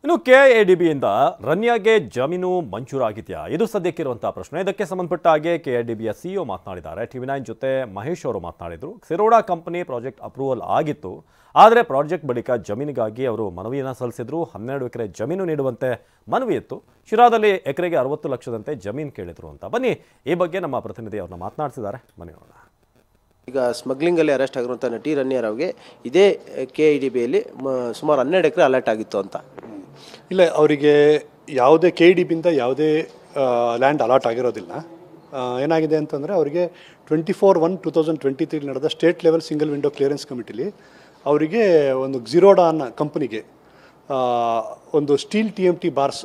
ಇನ್ನು ಕೆಐಡಿಬಿಯಿಂದ ರನ್ಯಾಗೆ ಜಮೀನು ಮಂಜೂರಾಗಿದೆಯಾ? ಇದು ಸದ್ಯಕ್ಕಿರುವಂತಹ ಪ್ರಶ್ನೆ. ಇದಕ್ಕೆ ಸಂಬಂಧಪಟ್ಟ ಹಾಗೆ ಕೆಐಡಿಬಿಯ ಸಿಇಒ ಮಾತನಾಡಿದ್ದಾರೆ. ಟಿವಿ9 ಜೊತೆ ಮಹೇಶ್ ಅವರು ಮಾತನಾಡಿದರು. ಸಿರೋಡಾ ಕಂಪನಿ ಪ್ರಾಜೆಕ್ಟ್ ಅಪ್ರೂವಲ್ ಆಗಿತ್ತು, ಆದರೆ ಪ್ರಾಜೆಕ್ಟ್ ಬಳಿಕ ಜಮೀನಿಗಾಗಿ ಅವರು ಮನವಿಯನ್ನು ಸಲ್ಲಿಸಿದ್ರು. 12 ಎಕರೆ ಜಮೀನು ನೀಡುವಂತೆ ಮನವಿ ಇತ್ತು. ಶಿರಾದಲ್ಲಿ ಎಕರೆಗೆ 60 ಲಕ್ಷದಂತೆ ಜಮೀನು ಕೇಳಿದ್ರು ಅಂತ. ಬನ್ನಿ ಈ ಬಗ್ಗೆ ನಮ್ಮ ಪ್ರತಿನಿಧಿ ಅವ್ರನ್ನ ಮಾತನಾಡಿಸಿದ್ದಾರೆ. ಬನ್ನಿ ನೋಡೋಣ. ಈಗ ಸ್ಮಗ್ಲಿಂಗಲ್ಲಿ ಅರೆಸ್ಟ್ ಆಗಿರುವಂಥ ನಟಿ ರನ್ಯಾರಾವ್ಗೆ ಇದೇ ಕೆಐಡಿಬಿಯಲ್ಲಿ ಸುಮಾರು 12 ಎಕರೆ ಅಲರ್ಟ್ ಆಗಿತ್ತು ಅಂತ. ಇಲ್ಲ, ಅವರಿಗೆ ಯಾವುದೇ ಕೆಐಡಿಬಿಯಿಂದ ಯಾವುದೇ ಲ್ಯಾಂಡ್ ಅಲಾಟ್ ಆಗಿರೋದಿಲ್ಲ. ಏನಾಗಿದೆ ಅಂತಂದರೆ ಅವರಿಗೆ 24/1/2023 ನಡೆದ state level single window clearance ಕಮಿಟಿಲಿ ಅವರಿಗೆ ಒಂದು ಜಿರೋಡಾ ಅನ್ನೋ ಕಂಪನಿಗೆ ಒಂದು ಸ್ಟೀಲ್ TMT ಬಾರ್ಸ್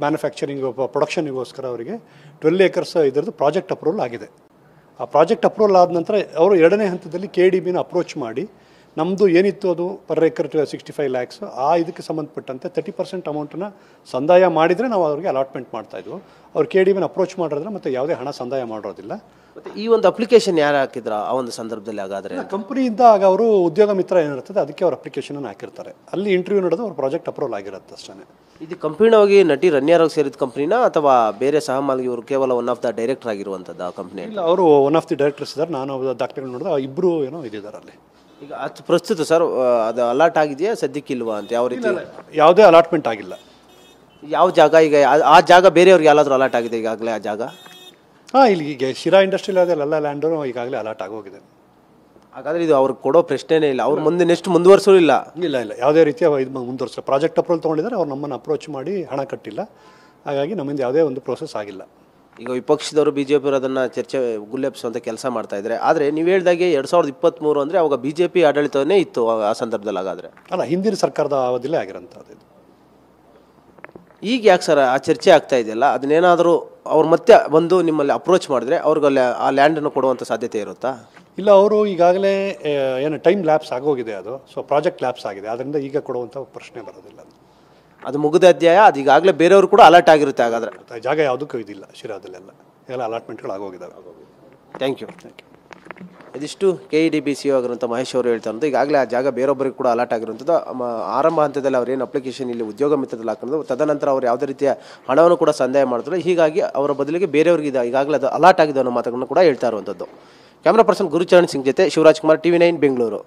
ಮ್ಯಾನುಫ್ಯಾಕ್ಚರಿಂಗ್ ಪ್ರೊಡಕ್ಷನ್ಗೋಸ್ಕರ ಅವರಿಗೆ 12 ಎಕರ್ಸ್ ಇದರದ್ದು ಪ್ರಾಜೆಕ್ಟ್ ಅಪ್ರೂವಲ್ ಆಗಿದೆ. ಆ ಪ್ರಾಜೆಕ್ಟ್ ಅಪ್ರೂವಲ್ ಆದ ನಂತರ ಅವರು ಎರಡನೇ ಹಂತದಲ್ಲಿ ಕೆಐಡಿಬಿನ ಅಪ್ರೋಚ್ ಮಾಡಿ ನಮ್ಮದು ಏನಿತ್ತು ಅದು ಪರ್ ಎಕರ್ 65 lakhs ಇದಕ್ಕೆ ಸಂಬಂಧಪಟ್ಟಂತೆ 30% ಅಮೌಂಟನ್ನು ಸಂದಾಯ ಮಾಡಿದರೆ ನಾವು ಅವ್ರಿಗೆ ಅಲಾಟ್ಮೆಂಟ್ ಮಾಡ್ತಾಯಿದ್ವು. ಅವ್ರು ಕೆಐಡಿಬಿನ ಅಪ್ರೋಚ್ ಮಾಡಿದ್ರೆ ಮತ್ತು ಯಾವುದೇ ಹಣ ಸಂದಾಯ ಮಾಡೋದಿಲ್ಲ. ಮತ್ತು ಈ ಒಂದು ಅಪ್ಲಿಕೇಶನ್ ಯಾರು ಹಾಕಿದ್ರ ಆ ಒಂದು ಸಂದರ್ಭದಲ್ಲಿ? ಹಾಗಾದರೆ ಕಂಪನಿಯಿಂದ ಆಗ ಅವರು ಉದ್ಯೋಗ ಮಿತ್ರ ಏನಿರ್ತದೆ ಅದಕ್ಕೆ ಅವ್ರು ಅಪ್ಲಿಕೇಶನ್ ಹಾಕಿರ್ತಾರೆ. ಅಲ್ಲಿ ಇಂಟರ್ವ್ಯೂ ನಡೆದು ಅವ್ರ ಪ್ರಾಜೆಕ್ಟ್ ಅಪ್ರೂವಲ್ ಆಗಿರುತ್ತೆ ಅಷ್ಟೇ. ಇದು ಕಂಪ್ಲೀಟಾಗಿ ನಟಿ ರನ್ಯಾರಾವ್ ಸೇರಿದ ಕಂಪ್ನಿನ ಅಥವಾ ಬೇರೆ ಸಹಮಾಲಿಗೆ ಇವರು ಕೇವಲ ಒನ್ ಆಫ್ ದ ಡೈರೆಕ್ಟರ್ ಆಗಿರುವಂಥದ್ದು ಆ ಕಂಪ್ನಿ? ಇಲ್ಲ, ಅವರು ಒನ್ ಆಫ್ ದಿ ಡೈರೆಕ್ಟರ್ಸ್ ಇದ್ದಾರೆ. ನಾನು ದಾಖಲೆಗಳು ನೋಡಿದ್ರೆ ಇಬ್ಬರು ಏನೋ ಇದ್ದಾರೆ ಅಲ್ಲಿ. ಈಗ ಅದು ಪ್ರಸ್ತುತ ಸರ್ ಅದು ಅಲಾಟ್ ಆಗಿದೆಯಾ ಸದ್ಯಕ್ಕಿಲ್ವಾ ಅಂತ? ಯಾವ ರೀತಿ? ಯಾವುದೇ ಅಲಾಟ್ಮೆಂಟ್ ಆಗಿಲ್ಲ. ಯಾವ ಜಾಗ ಈಗ ಆ ಜಾಗ ಬೇರೆಯವ್ರಿಗೆ ಎಲ್ಲಾದರೂ ಅಲಾಟ್ ಆಗಿದೆ ಈಗಾಗಲೇ ಆ ಜಾಗ? ಇಲ್ಲಿ ಈಗ ಶಿರಾ ಇಂಡಸ್ಟ್ರಿಯಲ್ ಅದೆಲ್ಲ ಲ್ಯಾಂಡು ಈಗಾಗಲೇ ಅಲಾಟ್ ಆಗೋಗಿದೆ. ಹಾಗಾದರೆ ಇದು ಅವ್ರಿಗೆ ಕೊಡೋ ಪ್ರಶ್ನೆನೇ ಇಲ್ಲ. ಅವ್ರು ಮುಂದೆ ನೆಕ್ಸ್ಟ್ ಮುಂದುವರ್ಸೋರು ಇಲ್ಲ? ಇಲ್ಲ, ಯಾವುದೇ ರೀತಿಯ ಇದು ಮುಂದುವರ್ಸೋ ಪ್ರಾಜೆಕ್ಟ್ ಅಪ್ರೂವಲ್ ತೊಗೊಂಡಿದ್ದಾರೆ. ಅವ್ರು ನಮ್ಮನ್ನು ಅಪ್ರೋಚ್ ಮಾಡಿ ಹಣ ಕಟ್ಟಿಲ್ಲ. ಹಾಗಾಗಿ ನಮ್ಮಿಂದ ಯಾವುದೇ ಒಂದು ಪ್ರೋಸೆಸ್ ಆಗಿಲ್ಲ. ಈಗ ವಿಪಕ್ಷದವರು BJP ಅದನ್ನು ಚರ್ಚೆ ಗುಲ್ಲೆಬ್ಸುವಂಥ ಕೆಲಸ ಮಾಡ್ತಾ ಇದ್ದಾರೆ. ಆದರೆ ನೀವು ಹೇಳಿದಾಗೆ 2023 ಅಂದರೆ ಅವಾಗ BJP ಆಡಳಿತವನ್ನೇ ಇತ್ತು ಆ ಸಂದರ್ಭದಲ್ಲಿ. ಹಾಗಾದರೆ ಅಲ್ಲ, ಹಿಂದಿನ ಸರ್ಕಾರದ ಅವಧಿಲೇ ಆಗಿರೋಂಥದ್ದು ಇದು. ಈಗ ಯಾಕೆ ಸರ್ ಆ ಚರ್ಚೆ ಆಗ್ತಾ ಇದೆಯಲ್ಲ? ಅದನ್ನೇನಾದರೂ ಅವ್ರು ಮತ್ತೆ ಬಂದು ನಿಮ್ಮಲ್ಲಿ ಅಪ್ರೋಚ್ ಮಾಡಿದ್ರೆ ಅವ್ರಿಗೆ ಆ ಲ್ಯಾಂಡನ್ನು ಕೊಡುವಂಥ ಸಾಧ್ಯತೆ ಇರುತ್ತಾ? ಇಲ್ಲ, ಅವರು ಈಗಾಗಲೇ ಏನು ಟೈಮ್ ಲ್ಯಾಪ್ಸ್ ಆಗೋಗಿದೆ ಅದು. ಸೊ ಪ್ರಾಜೆಕ್ಟ್ ಲ್ಯಾಪ್ಸ್ ಆಗಿದೆ, ಅದರಿಂದ ಈಗ ಕೊಡುವಂಥ ಪ್ರಶ್ನೆ ಬರೋದಿಲ್ಲ. ಅದು ಮುಗಿದ ಅಧ್ಯಾಯ. ಅದು ಈಗಾಗಲೇ ಬೇರೆಯವರು ಕೂಡ ಅಲರ್ಟ್ ಆಗಿರುತ್ತೆ. ಹಾಗಾದರೆ ಜಾಗ ಯಾವುದಕ್ಕೂ ಇದಿಲ್ಲ ಶಿರಾದಲ್ಲೆಲ್ಲ, ಎಲ್ಲ ಅಲಾಟ್ಮೆಂಟ್ಗಳು ಆಗೋಗಿದ್ದಾವೆ. Thank you. ಇದಿಷ್ಟು ಕೆಐಡಿಬಿ ಸಿಇಒ ಆಗಿರುವಂಥ ಮಹೇಶ್ ಅವರು ಹೇಳ್ತಾ ಇರೋದು. ಈಗಾಗಲೇ ಆ ಜಾಗ ಬೇರೊಬ್ಬರಿಗೆ ಕೂಡ ಅಲಾಟ್ ಆಗಿರುವಂಥದ್ದು. ಆರಂಭ ಹಂತದಲ್ಲಿ ಅವ್ರು ಏನು ಅಪ್ಲಿಕೇಶನ್ ಇಲ್ಲಿ ಉದ್ಯೋಗ ಮಿತ್ರದಲ್ಲಿ ಹಾಕೋದು, ತದನಂತರ ಅವ್ರು ಯಾವುದೇ ರೀತಿಯ ಹಣವನ್ನು ಕೂಡ ಸಂದಾಯ ಮಾಡ್ತಾರೆ. ಹೀಗಾಗಿ ಅವರ ಬದಲಿಗೆ ಬೇರೆಯವ್ರಿಗೆ ಈಗಾಗಲೇ ಅದು ಅಲಾಟ್ ಆಗಿದೆ ಅನ್ನೋ ಮಾತುಗಳನ್ನು ಕೂಡ ಹೇಳ್ತಾ ಇರುವಂಥದ್ದು. ಕ್ಯಾಮ್ರಾ ಪರ್ಸನ್ ಗುರುಚರಣ್ ಸಿಂಗ್ ಜೊತೆ ಶಿವರಾಜ್ ಕುಮಾರ್, TV9 ಬೆಂಗಳೂರು.